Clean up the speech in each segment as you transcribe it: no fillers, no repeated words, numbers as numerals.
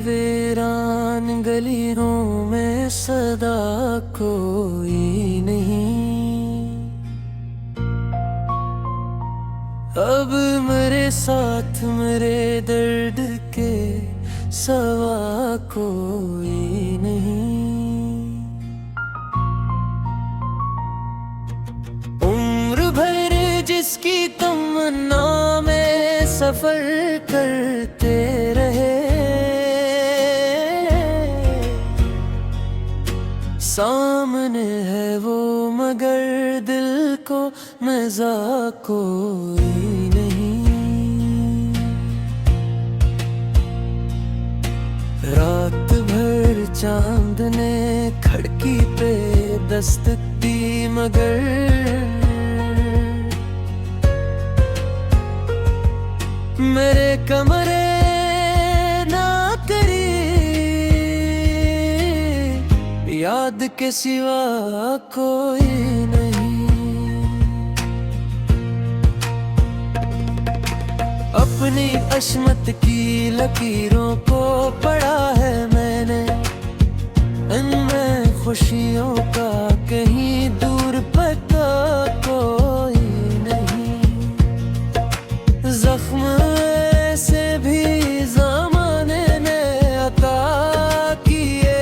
वीरान गलियों में सदा कोई नहीं। अब मेरे साथ मेरे दर्द के सवा कोई नहीं। उम्र भर जिसकी तमन्ना में सफर करते रहे, सामने है वो मगर दिल को मजा कोई नहीं। रात भर चांद ने खिड़की पे दस्तक दी मगर मेरे कमरे ना करी, याद के सिवा कोई नहीं। अपनी अशमत की लकीरों को पढ़ा है मैंने, इनमें खुशियों का कहीं दूर पता कोई नहीं। जख्म से भी ज़माने ने अता किए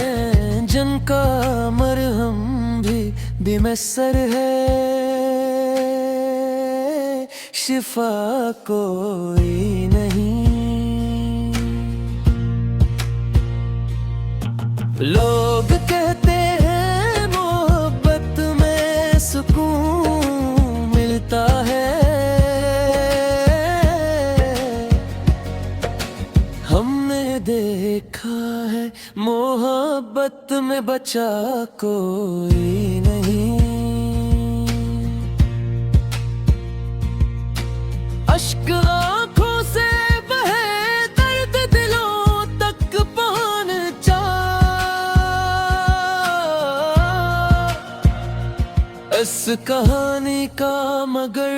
हैं, जिनका मरहम भी मैसर है, शिफा कोई नहीं। लोग कहते हैं मोहब्बत में सुकून मिलता है, हमने देखा है मोहब्बत में बचा कोई नहीं। अश्क आँखों से बहे दर्द दिलों तक पहुँचा, इस कहानी का मगर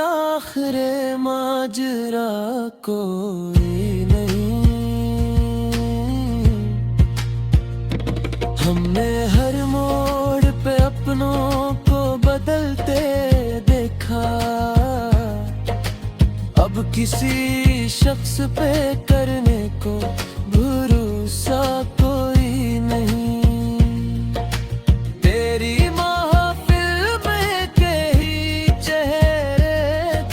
आखिरे माजरा कोई नहीं। हमने हर मोड़ पे अपनों को बदलते देखा, अब किसी शख्स पे करने को भरोसा कोई नहीं। तेरी महफिल में के ही चेहरे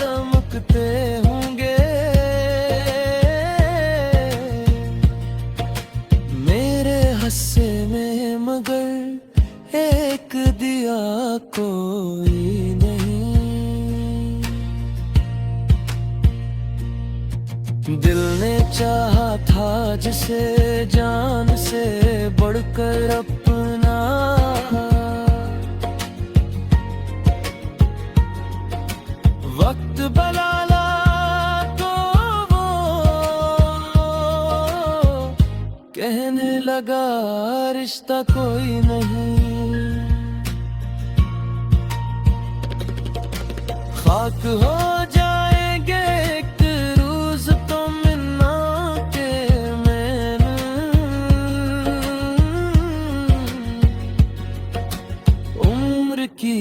दमकते होंगे, मेरे हस्से में मगर एक दिया कोई नहीं। दिल ने चाहा था जिसे जान से बढ़कर अपना, वक्त बलाला तो वो कहने लगा रिश्ता कोई नहीं। खाक हो जाएंगे एक रोज तो मिलना के मैंने, उम्र की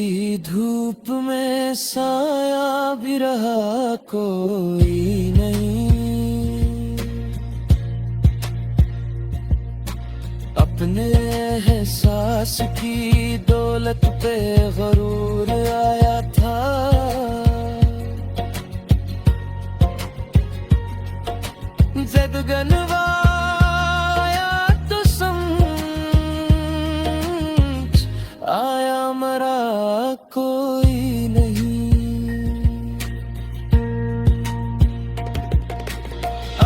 धूप में साया भी रहा कोई नहीं। अपने एहसास की दौलत पे गरूर आया था, जगनवाया तो समझ आया मरा कोई नहीं।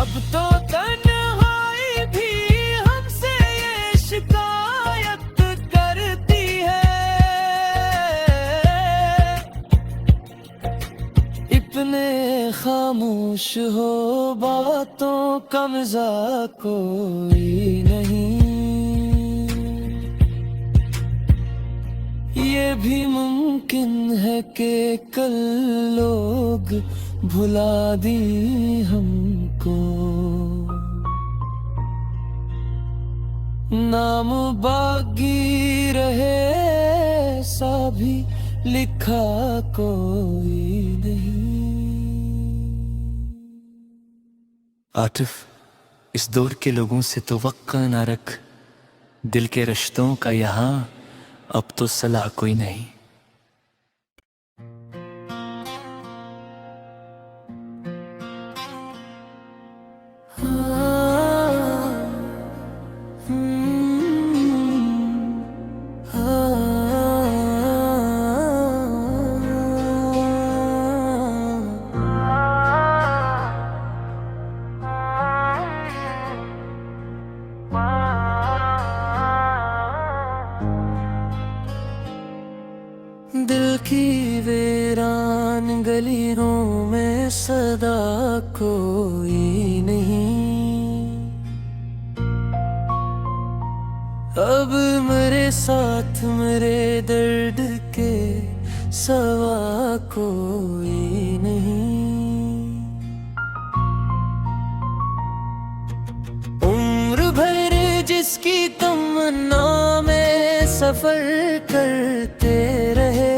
अब तो तन्हाई भी हमसे ये शिकायत करती है, इतने खामोश हो बातों का मज़ाक कोई नहीं। ये भी मुमकिन है कि कल लोग भुला दी हमको, नाम बागी रहे सा भी लिखा कोई नहीं। आतिफ, इस दौर के लोगों से तो वक्का ना रख, दिल के रिश्तों का यहाँ अब तो सलाह कोई नहीं। दिल की वीरान गलियों में सदा कोई नहीं, अब मेरे साथ मेरे दर्द के सवा कोई नहीं। उम्र भर जिसकी तमन्ना में सफर करते रहे,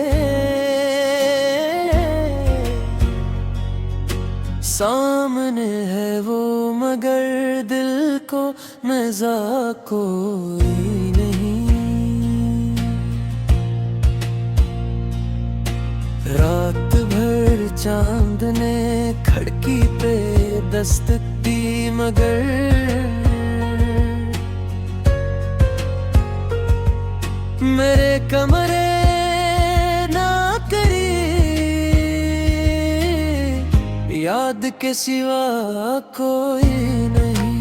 सामने है वो मगर दिल को मजा कोई नहीं। रात भर चांद ने खिड़की पे दस्तक दी मगर मेरे कमरे ना करी, याद के सिवा कोई नहीं।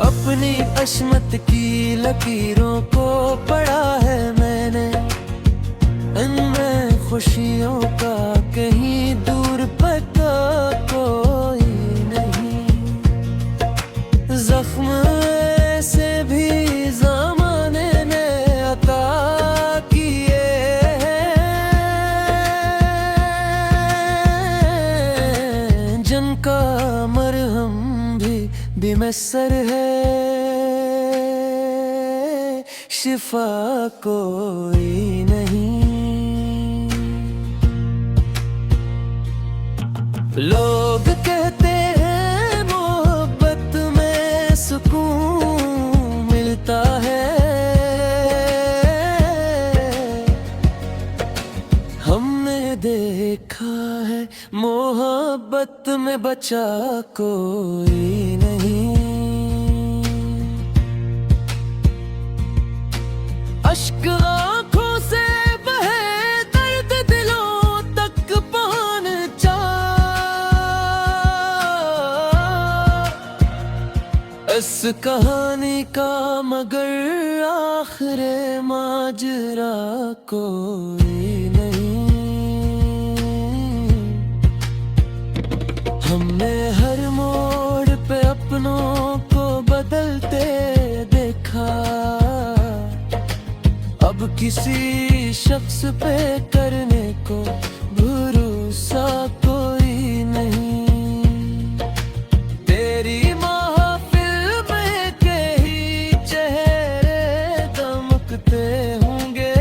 अपनी अशमत की लकीरों को पढ़ा है मैंने, इनमें खुशियों का कहीं दूर पता कोई नहीं। जख्म से भी ज़माने ने अता किए, जिनका मरहम भी मैसर है, शिफा कोई नहीं। लोग कहते हैं मोहब्बत में सुकून मिलता है, हमने देखा है मोहब्बत में बचा कोई नहीं। अश्क आँखों से बहे दर्द दिलों तक पहुँचा, इस कहानी का मगर आखिर माजरा कोई नहीं। हमने हर मोड़ पे अपनों को बदलते देखा, अब किसी शख्स पे करने को भरोसा कोई नहीं। तेरी महफिल में के ही चेहरे दमकते होंगे,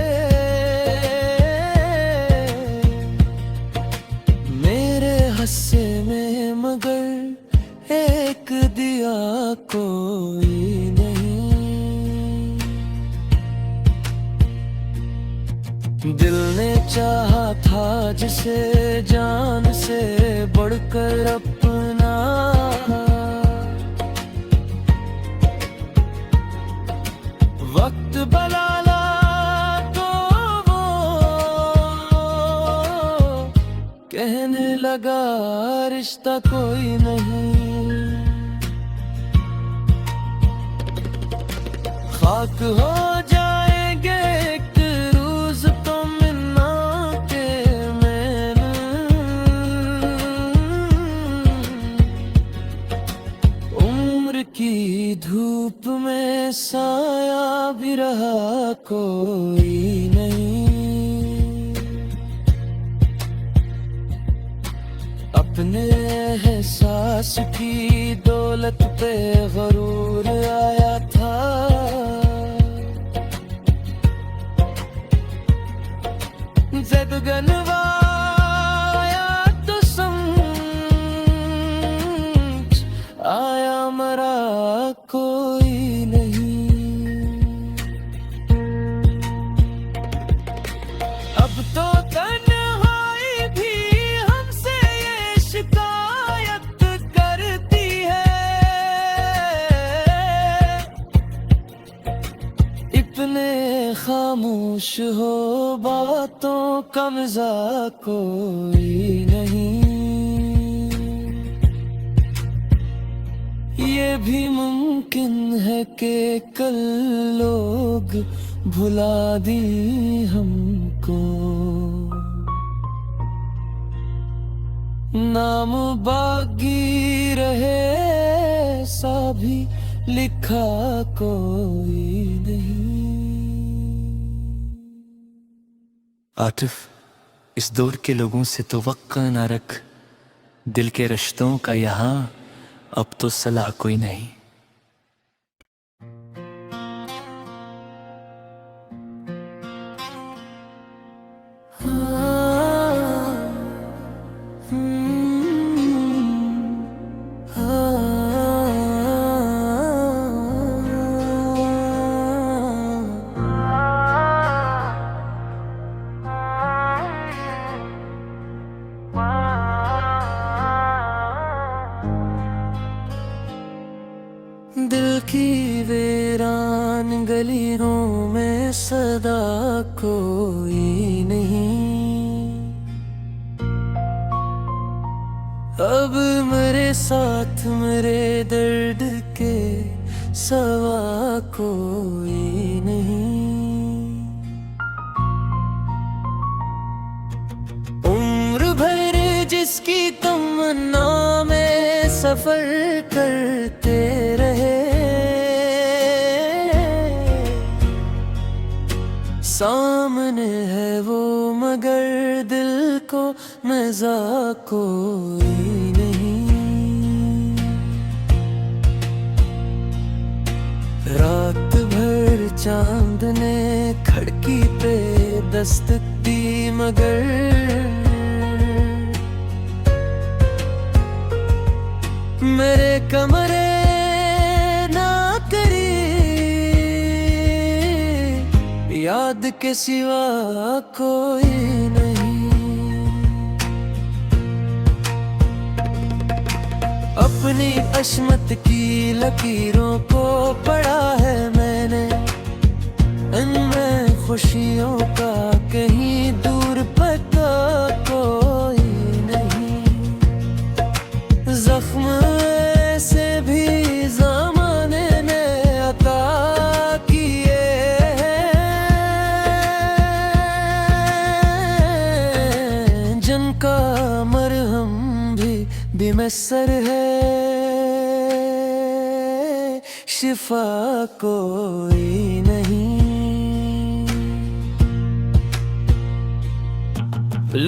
मेरे हस्से में मगर एक दिया कोई नहीं। दिल ने चाहा था जिसे जान से बढ़कर अपना, वक्त बलाला तो वो कहने लगा रिश्ता कोई नहीं। खाक हो जाएंगे एक रोज तो मिलना के मैंने, उम्र की धूप में सा अपने एहसास की दौलत पे गरूर आया था। जदगनवाया तो समझ आया मरा कोई नहीं। अब तो तन्हाई भी हमसे ये शिकायत करती है। इतने खामोश हो बातों का मज़ाक कोई नहीं। ये भी मुमकिन है कि कल लोग भुला दी हमको। नाम बागी रहे सा भी लिखा कोई नहीं। आतिफ, इस दौर के लोगों से तो वक़्त ना रख, दिल के रिश्तों का यहाँ अब तो सलाह कोई नहीं। दिल की वीरान गलियों में सदा कोई नहीं। अब मेरे साथ मेरे दर्द के सवा कोई नहीं। उम्र भर जिसकी तमन्ना में सफर करते रहे, सामने है वो मगर दिल को मजा कोई नहीं। रात भर चांद ने खिड़की पे दस्तक दी मगर मेरे कमरे ना करी याद के सिवा कोई नहीं। अपनी अशमत की लकीरों को पढ़ा है मैंने, इनमें खुशियों का कहीं दूर पता कोई नहीं। जख्म से भी ज़माने ने अता किए हैं, जिनका मरहम भी मैसर है, शिफा कोई नहीं।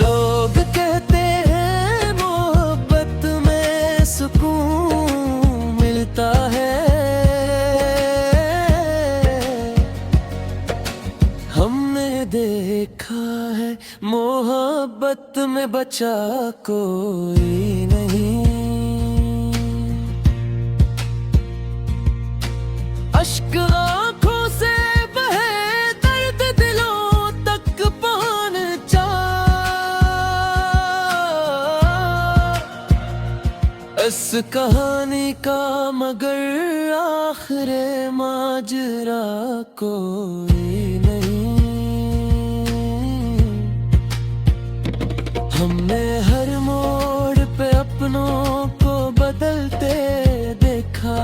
लोग कहते हैं मोहब्बत में सुकून मिलता है, हमने देखा है मोहब्बत में बचा कोई नहीं। अश्क आँखों से बहे दर्द दिलों तक पहुँचा, इस कहानी का मगर आखिरे माजरा कोई नहीं। हमने हर मोड़ पे अपनों को बदलते देखा,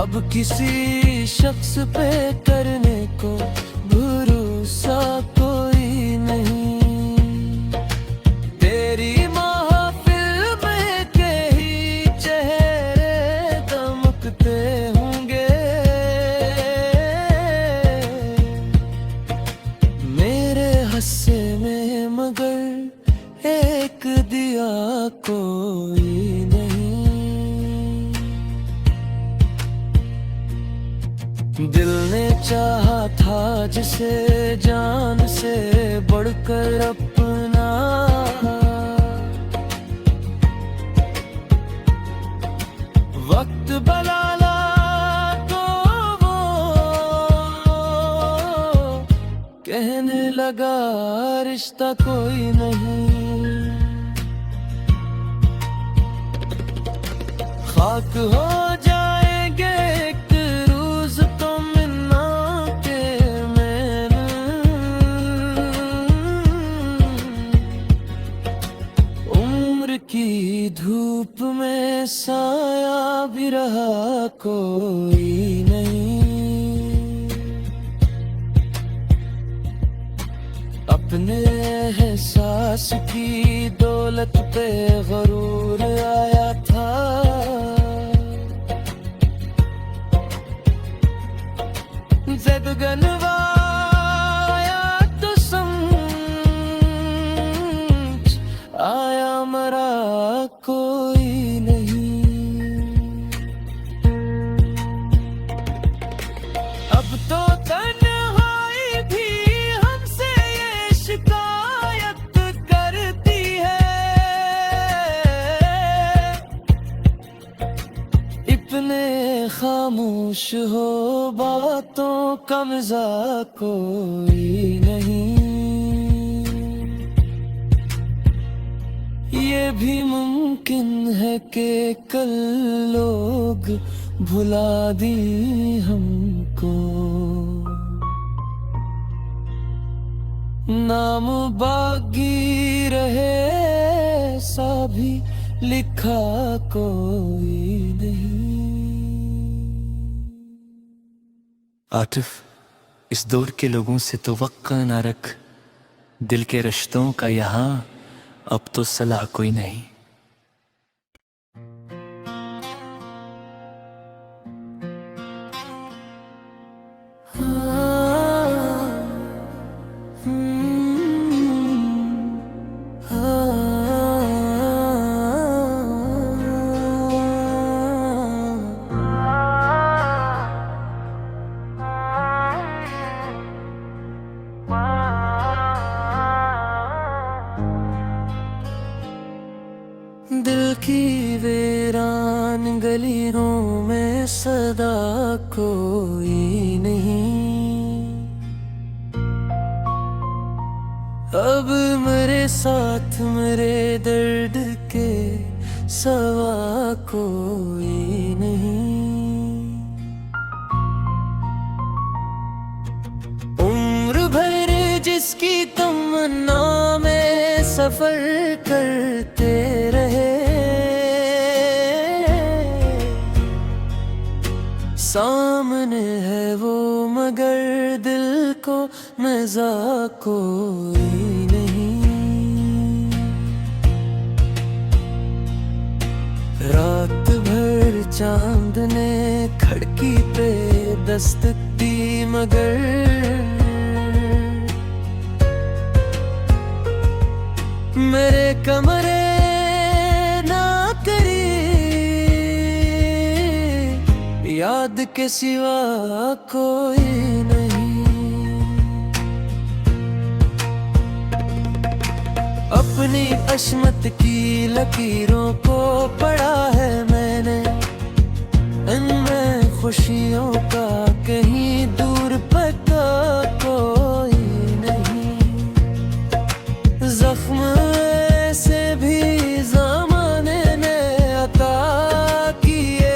अब किसी शख्स पे करने को भरोसा कोई नहीं। तेरी महफिल में कई चेहरे दमकते होंगे, मेरे हस्से में मगर एक दिया कोई नहीं। दिल ने चाहा था जिसे जान से बढ़कर अपना, वक्त बलाला तो वो कहने लगा रिश्ता कोई नहीं। खाक हो जाएंगे एक रोज तो मिलना के मैंने, उम्र की धूप में साया भी रहा कोई नहीं। अपने एहसास की दौलत पे गरूर आया था, ज़दगनवाया तो समझ आया मरा कोई नहीं। अब तो तन्हाई भी हमसे ये शिकायत करती है, इतने खामोश हो बातों का मज़ाक कोई नहीं। ये भी मुमकिन है कि कल लोग भुला दी हमको, नाम बागी रहे सा भी लिखा कोई नहीं। आतिफ, इस दौर के लोगों से तवक्का ना रख, दिल के रिश्तों का यहाँ अब तो सलाह कोई नहीं। दिल की वीरान गलियों में सदा कोई नहीं। अब मेरे साथ मेरे दर्द के सवा कोई नहीं। उम्र भर जिसकी तमन्ना में सफर करते रहे, सामने है वो मगर दिल को मजा कोई नहीं। रात भर चांद ने खिड़की पे दस्तक दी मगर मेरे कमरे ना करी, याद के सिवा कोई नहीं। अपनी अशमत की लकीरों को पढ़ा है मैंने, इनमें खुशियों का कहीं दूर पता कोई नहीं। जख्म से भी ज़माने ने अता किए,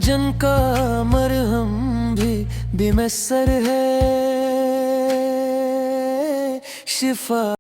जिनका मरहम भी मैसर है शिफा।